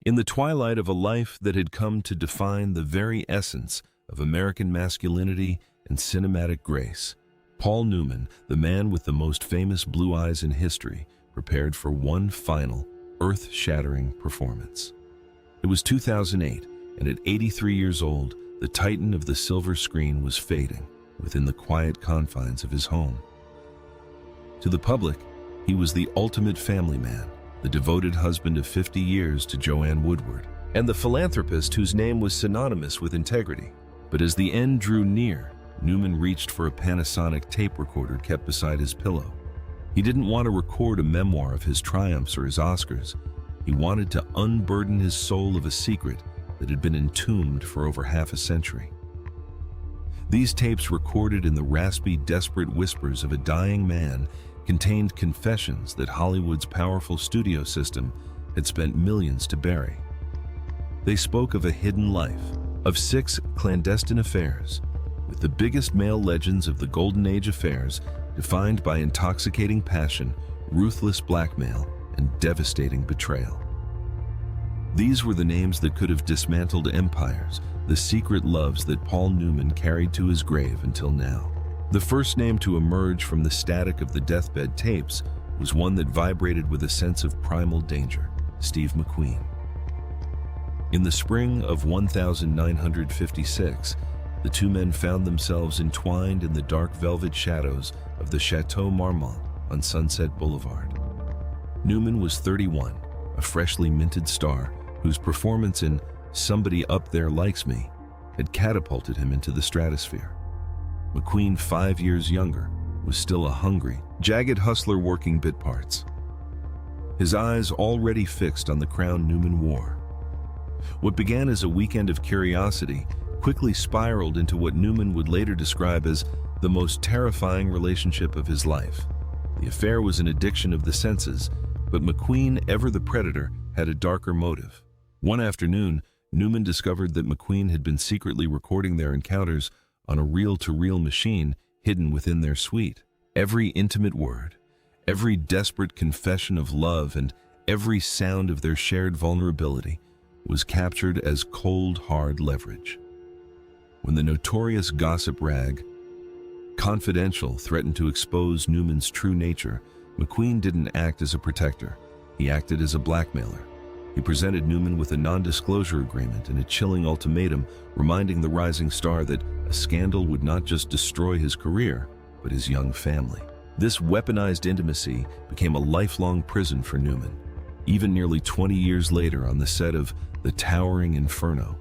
In the twilight of a life that had come to define the very essence of American masculinity and cinematic grace, Paul Newman, the man with the most famous blue eyes in history, prepared for one final, earth-shattering performance. It was 2008, and at 83 years old, the titan of the silver screen was fading within the quiet confines of his home. To the public, he was the ultimate family man, the devoted husband of 50 years to Joanne Woodward, and the philanthropist whose name was synonymous with integrity. But as the end drew near, Newman reached for a Panasonic tape recorder kept beside his pillow. He didn't want to record a memoir of his triumphs or his Oscars. He wanted to unburden his soul of a secret that had been entombed for over half a century. These tapes, recorded in the raspy, desperate whispers of a dying man, contained confessions that Hollywood's powerful studio system had spent millions to bury. They spoke of a hidden life, of 6 clandestine affairs, with the biggest male legends of the golden age affairs defined by intoxicating passion, ruthless blackmail, and devastating betrayal. These were the names that could have dismantled empires, the secret loves that Paul Newman carried to his grave until now. The first name to emerge from the static of the deathbed tapes was one that vibrated with a sense of primal danger: Steve McQueen. In the spring of 1956, the two men found themselves entwined in the dark velvet shadows of the Chateau Marmont on Sunset Boulevard. Newman was 31, a freshly minted star whose performance in Somebody Up There Likes Me had catapulted him into the stratosphere. McQueen, 5 years younger, was still a hungry, jagged hustler working bit parts, his eyes already fixed on the crown Newman wore. What began as a weekend of curiosity quickly spiraled into what Newman would later describe as the most terrifying relationship of his life. The affair was an addiction of the senses, but McQueen, ever the predator, had a darker motive. One afternoon, Newman discovered that McQueen had been secretly recording their encounters on a reel-to-reel machine hidden within their suite. Every intimate word, every desperate confession of love, and every sound of their shared vulnerability was captured as cold, hard leverage. When the notorious gossip rag, Confidential, threatened to expose Newman's true nature, McQueen didn't act as a protector. He acted as a blackmailer. He presented Newman with a non-disclosure agreement and a chilling ultimatum, reminding the rising star that a scandal would not just destroy his career, but his young family. This weaponized intimacy became a lifelong prison for Newman. Even nearly 20 years later, on the set of The Towering Inferno,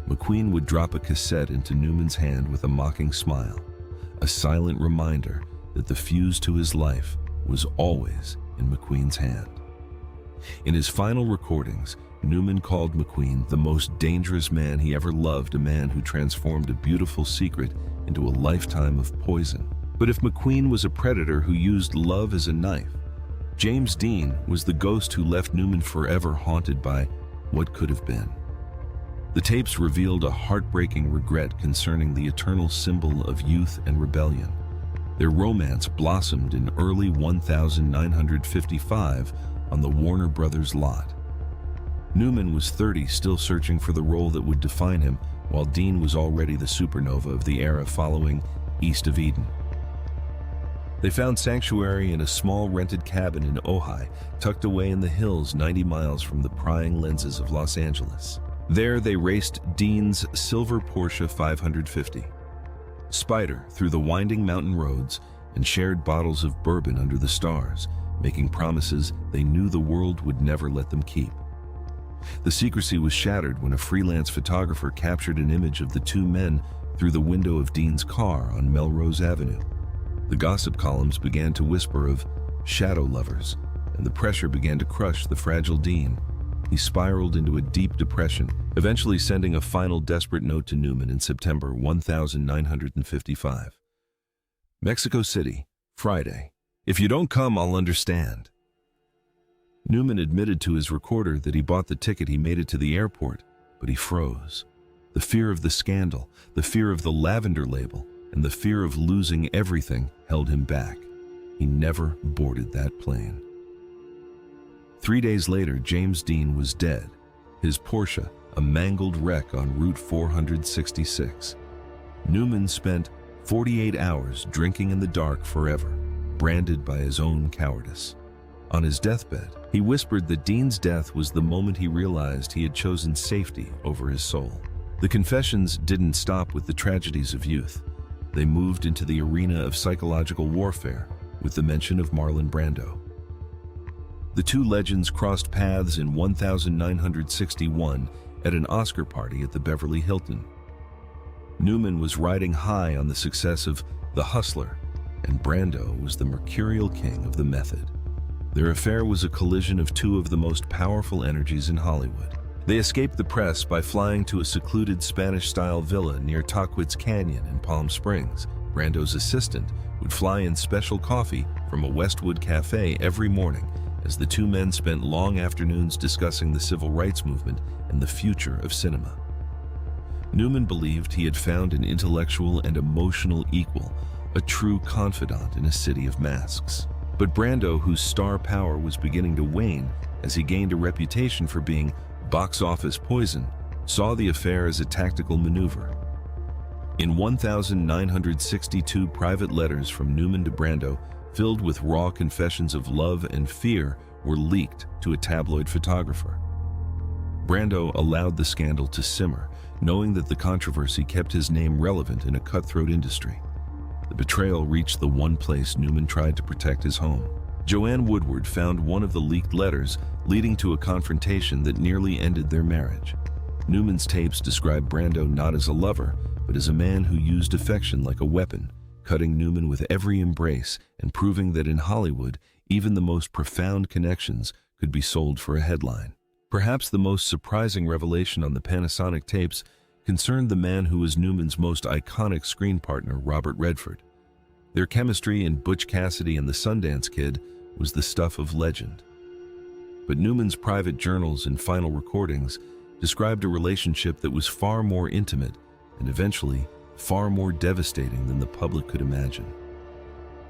McQueen would drop a cassette into Newman's hand with a mocking smile, a silent reminder that the fuse to his life was always in McQueen's hand. In his final recordings, Newman called McQueen the most dangerous man he ever loved, a man who transformed a beautiful secret into a lifetime of poison. But if McQueen was a predator who used love as a knife, James Dean was the ghost who left Newman forever haunted by what could have been. The tapes revealed a heartbreaking regret concerning the eternal symbol of youth and rebellion. Their romance blossomed in early 1955 on the Warner Brothers lot. Newman was 30, still searching for the role that would define him, while Dean was already the supernova of the era following East of Eden. They found sanctuary in a small rented cabin in Ojai, tucked away in the hills 90 miles from the prying lenses of Los Angeles. There they raced Dean's silver Porsche 550 Spider through the winding mountain roads and shared bottles of bourbon under the stars, making promises they knew the world would never let them keep. The secrecy was shattered when a freelance photographer captured an image of the two men through the window of Dean's car on Melrose Avenue. The gossip columns began to whisper of shadow lovers, and the pressure began to crush the fragile Dean. He spiraled into a deep depression, eventually sending a final desperate note to Newman in September 1955. Mexico City, Friday. If you don't come, I'll understand. Newman admitted to his recorder that he bought the ticket. He made it to the airport, but he froze. The fear of the scandal, the fear of the lavender label, and the fear of losing everything held him back. He never boarded that plane. 3 days later, James Dean was dead, his Porsche a mangled wreck on Route 466. Newman spent 48 hours drinking in the dark forever, branded by his own cowardice. On his deathbed, he whispered that Dean's death was the moment he realized he had chosen safety over his soul. The confessions didn't stop with the tragedies of youth. They moved into the arena of psychological warfare with the mention of Marlon Brando. The two legends crossed paths in 1961 at an Oscar party at the Beverly Hilton. Newman was riding high on the success of The Hustler, and Brando was the mercurial king of the method. Their affair was a collision of two of the most powerful energies in Hollywood. They escaped the press by flying to a secluded Spanish-style villa near Tahquitz Canyon in Palm Springs. Brando's assistant would fly in special coffee from a Westwood cafe every morning as the two men spent long afternoons discussing the civil rights movement and the future of cinema. Newman believed he had found an intellectual and emotional equal, a true confidant in a city of masks. But Brando, whose star power was beginning to wane as he gained a reputation for being box office poison, saw the affair as a tactical maneuver. In 1,962 private letters from Newman to Brando, filled with raw confessions of love and fear, were leaked to a tabloid photographer. Brando allowed the scandal to simmer, knowing that the controversy kept his name relevant in a cutthroat industry. The betrayal reached the one place Newman tried to protect his home. Joanne Woodward found one of the leaked letters, leading to a confrontation that nearly ended their marriage. Newman's tapes describe Brando not as a lover, but as a man who used affection like a weapon, cutting Newman with every embrace and proving that in Hollywood, even the most profound connections could be sold for a headline. Perhaps the most surprising revelation on the Panasonic tapes concerned the man who was Newman's most iconic screen partner, Robert Redford. Their chemistry in Butch Cassidy and the Sundance Kid was the stuff of legend. But Newman's private journals and final recordings described a relationship that was far more intimate and eventually far more devastating than the public could imagine.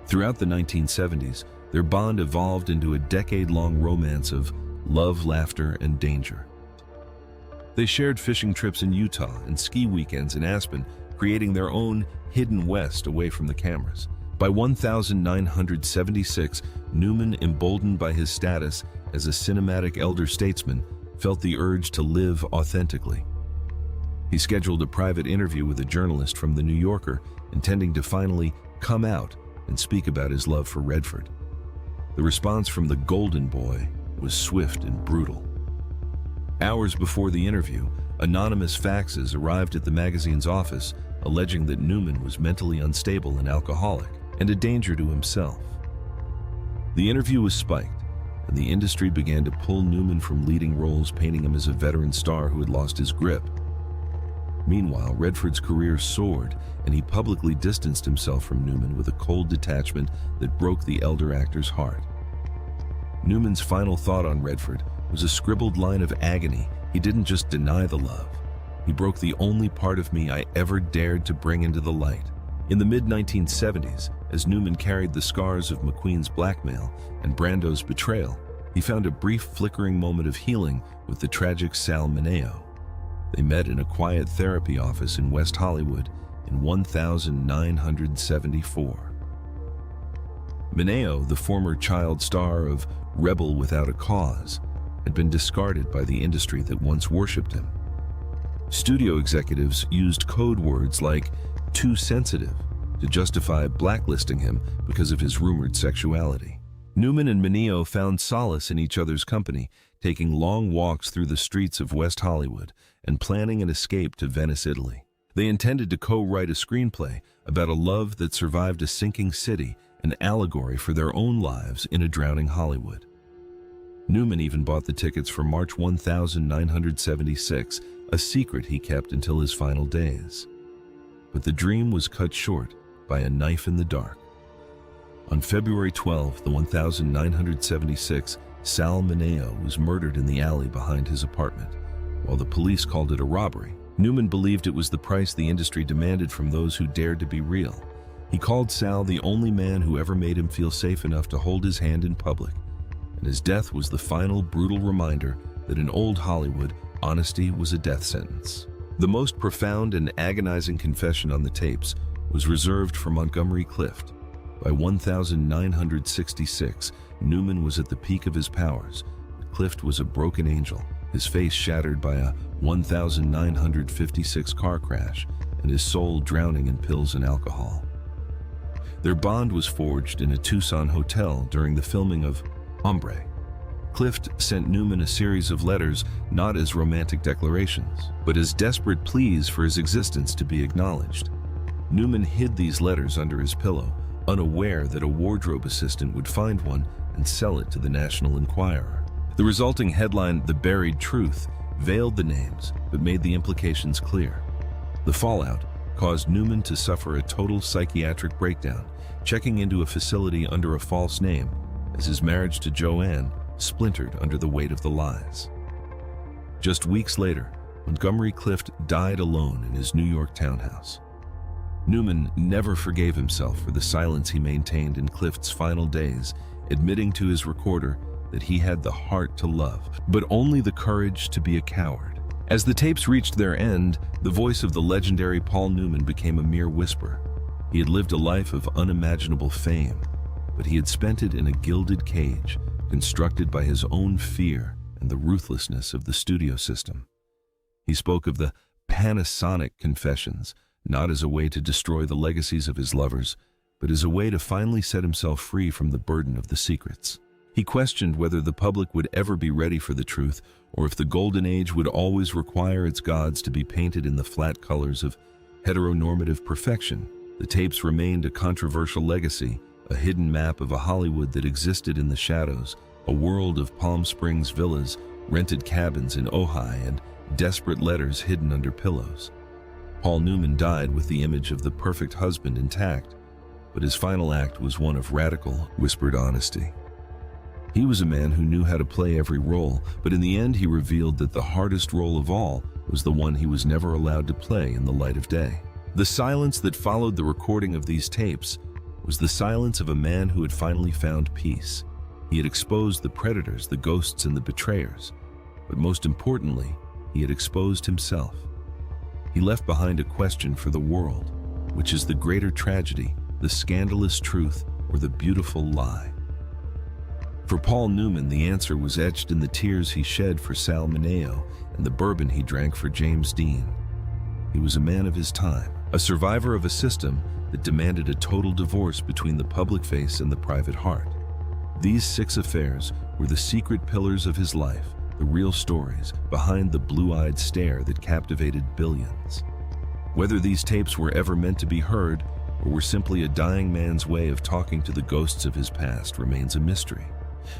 Throughout the 1970s, their bond evolved into a decade-long romance of love, laughter, and danger. They shared fishing trips in Utah and ski weekends in Aspen, creating their own hidden west away from the cameras. By 1976, Newman, emboldened by his status as a cinematic elder statesman, felt the urge to live authentically. He scheduled a private interview with a journalist from The New Yorker, intending to finally come out and speak about his love for Redford. The response from the Golden Boy was swift and brutal. Hours before the interview, anonymous faxes arrived at the magazine's office alleging that Newman was mentally unstable and alcoholic and a danger to himself. The interview was spiked, and the industry began to pull Newman from leading roles, painting him as a veteran star who had lost his grip. Meanwhile, Redford's career soared, and he publicly distanced himself from Newman with a cold detachment that broke the elder actor's heart. Newman's final thought on Redford was a scribbled line of agony. He didn't just deny the love. He broke the only part of me I ever dared to bring into the light. In the mid-1970s, as Newman carried the scars of McQueen's blackmail and Brando's betrayal, he found a brief flickering moment of healing with the tragic Sal Mineo. They met in a quiet therapy office in West Hollywood in 1974. Mineo, the former child star of Rebel Without a Cause, had been discarded by the industry that once worshipped him. Studio executives used code words like "too sensitive" to justify blacklisting him because of his rumored sexuality. Newman and Mineo found solace in each other's company, taking long walks through the streets of West Hollywood and planning an escape to Venice, Italy. They intended to co-write a screenplay about a love that survived a sinking city, an allegory for their own lives in a drowning Hollywood. Newman even bought the tickets for March 1976, a secret he kept until his final days. But the dream was cut short by a knife in the dark. On February 12, 1976, Sal Mineo was murdered in the alley behind his apartment. While the police called it a robbery, Newman believed it was the price the industry demanded from those who dared to be real. He called Sal the only man who ever made him feel safe enough to hold his hand in public, and his death was the final brutal reminder that in old Hollywood, honesty was a death sentence. The most profound and agonizing confession on the tapes was reserved for Montgomery Clift. By 1966, Newman was at the peak of his powers. Clift was a broken angel, his face shattered by a 1956 car crash, and his soul drowning in pills and alcohol. Their bond was forged in a Tucson hotel during the filming of Hombre. Clift sent Newman a series of letters not as romantic declarations, but as desperate pleas for his existence to be acknowledged. Newman hid these letters under his pillow, unaware that a wardrobe assistant would find one and sell it to the National Enquirer. The resulting headline, "The Buried Truth," veiled the names but made the implications clear. The fallout caused Newman to suffer a total psychiatric breakdown, checking into a facility under a false name as his marriage to Joanne splintered under the weight of the lies. Just weeks later, Montgomery Clift died alone in his New York townhouse. Newman never forgave himself for the silence he maintained in Clift's final days, admitting to his recorder that he had the heart to love, but only the courage to be a coward. As the tapes reached their end, the voice of the legendary Paul Newman became a mere whisper. He had lived a life of unimaginable fame, but he had spent it in a gilded cage, constructed by his own fear and the ruthlessness of the studio system. He spoke of the Panasonic confessions, not as a way to destroy the legacies of his lovers, but as a way to finally set himself free from the burden of the secrets. He questioned whether the public would ever be ready for the truth, or if the golden age would always require its gods to be painted in the flat colors of heteronormative perfection. The tapes remained a controversial legacy, a hidden map of a Hollywood that existed in the shadows, a world of Palm Springs villas, rented cabins in Ojai, and desperate letters hidden under pillows. Paul Newman died with the image of the perfect husband intact, but his final act was one of radical, whispered honesty. He was a man who knew how to play every role, but in the end he revealed that the hardest role of all was the one he was never allowed to play in the light of day. The silence that followed the recording of these tapes was the silence of a man who had finally found peace. He had exposed the predators, the ghosts, and the betrayers, but most importantly, he had exposed himself. He left behind a question for the world, which is the greater tragedy, the scandalous truth, or the beautiful lie? For Paul Newman, the answer was etched in the tears he shed for Sal Mineo and the bourbon he drank for James Dean. He was a man of his time, a survivor of a system that demanded a total divorce between the public face and the private heart. These 6 affairs were the secret pillars of his life, the real stories behind the blue-eyed stare that captivated billions. Whether these tapes were ever meant to be heard or were simply a dying man's way of talking to the ghosts of his past remains a mystery.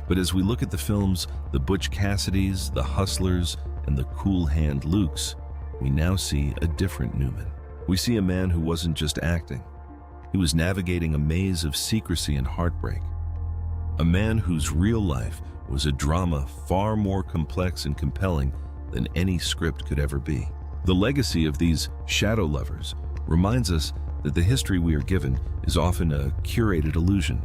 But as we look at the films, the Butch Cassidys, the Hustlers, and the Cool Hand Lukes, we now see a different Newman. We see a man who wasn't just acting. He was navigating a maze of secrecy and heartbreak. A man whose real life was a drama far more complex and compelling than any script could ever be. The legacy of these shadow lovers reminds us that the history we are given is often a curated illusion.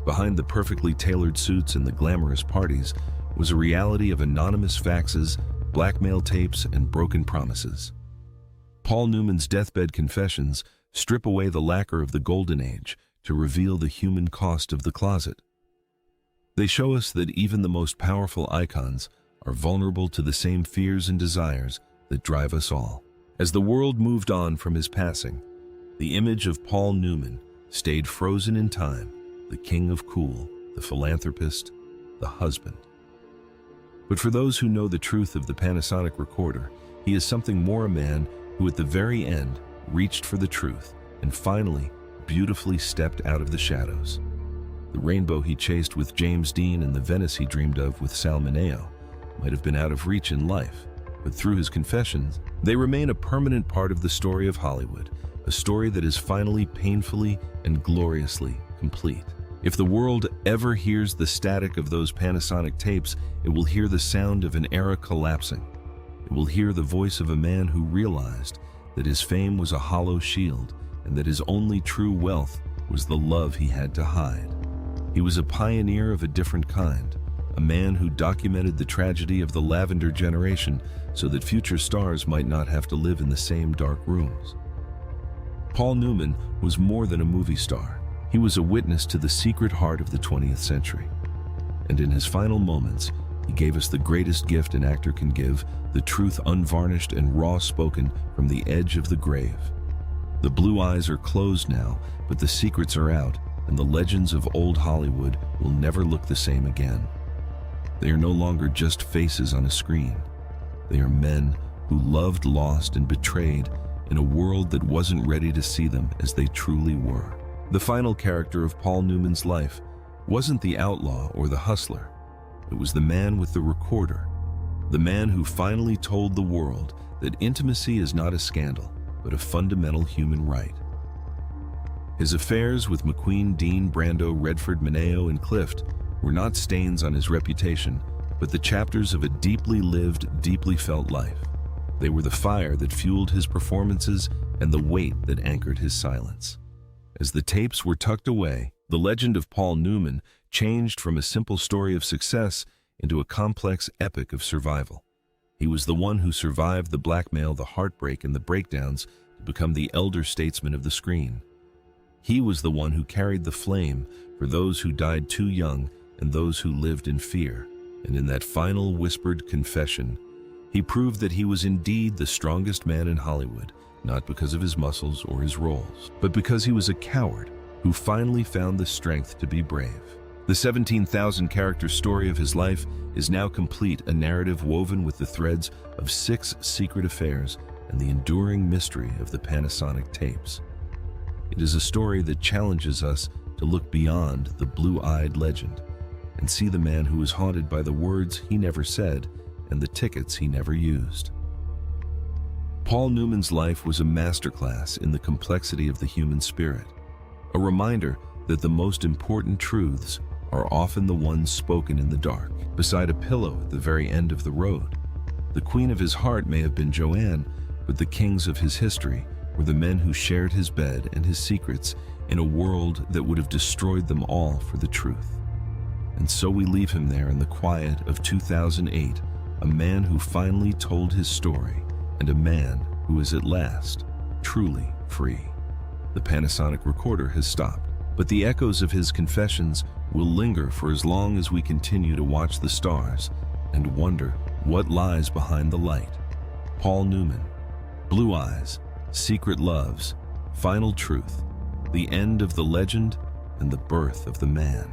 Behind the perfectly tailored suits and the glamorous parties was a reality of anonymous faxes, blackmail tapes, and broken promises. Paul Newman's deathbed confessions strip away the lacquer of the golden age to reveal the human cost of the closet. They show us that even the most powerful icons are vulnerable to the same fears and desires that drive us all. As the world moved on from his passing, the image of Paul Newman stayed frozen in time, the king of cool, the philanthropist, the husband. But for those who know the truth of the Panasonic recorder, he is something more, a man who at the very end reached for the truth and finally beautifully stepped out of the shadows. The rainbow he chased with James Dean and the Venice he dreamed of with Sal Mineo might have been out of reach in life, but through his confessions, they remain a permanent part of the story of Hollywood, a story that is finally painfully and gloriously complete. If the world ever hears the static of those Panasonic tapes, it will hear the sound of an era collapsing. It will hear the voice of a man who realized that his fame was a hollow shield and that his only true wealth was the love he had to hide. He was a pioneer of a different kind, a man who documented the tragedy of the lavender generation so that future stars might not have to live in the same dark rooms. Paul Newman was more than a movie star. He was a witness to the secret heart of the 20th century. And in his final moments, he gave us the greatest gift an actor can give, the truth unvarnished and raw-spoken from the edge of the grave. The blue eyes are closed now, but the secrets are out, and the legends of old Hollywood will never look the same again. They are no longer just faces on a screen. They are men who loved, lost, and betrayed in a world that wasn't ready to see them as they truly were. The final character of Paul Newman's life wasn't the outlaw or the hustler. It was the man with the recorder, the man who finally told the world that intimacy is not a scandal, but a fundamental human right. His affairs with McQueen, Dean, Brando, Redford, Mineo, and Clift were not stains on his reputation, but the chapters of a deeply lived, deeply felt life. They were the fire that fueled his performances and the weight that anchored his silence. As the tapes were tucked away, the legend of Paul Newman changed from a simple story of success into a complex epic of survival. He was the one who survived the blackmail, the heartbreak, and the breakdowns to become the elder statesman of the screen. He was the one who carried the flame for those who died too young and those who lived in fear. And in that final whispered confession, he proved that he was indeed the strongest man in Hollywood, not because of his muscles or his roles, but because he was a coward who finally found the strength to be brave. The 17,000 character story of his life is now complete, a narrative woven with the threads of 6 secret affairs and the enduring mystery of the Panasonic tapes. It is a story that challenges us to look beyond the blue-eyed legend and see the man who was haunted by the words he never said and the tickets he never used. Paul Newman's life was a masterclass in the complexity of the human spirit, a reminder that the most important truths are often the ones spoken in the dark, beside a pillow at the very end of the road. The queen of his heart may have been Joanne, but the kings of his history were the men who shared his bed and his secrets in a world that would have destroyed them all for the truth. And so we leave him there in the quiet of 2008, a man who finally told his story, and a man who is at last truly free. The Panasonic recorder has stopped, but the echoes of his confessions will linger for as long as we continue to watch the stars and wonder what lies behind the light. Paul Newman, Blue Eyes, Secret Loves, Final Truth, the end of the legend and the birth of the man.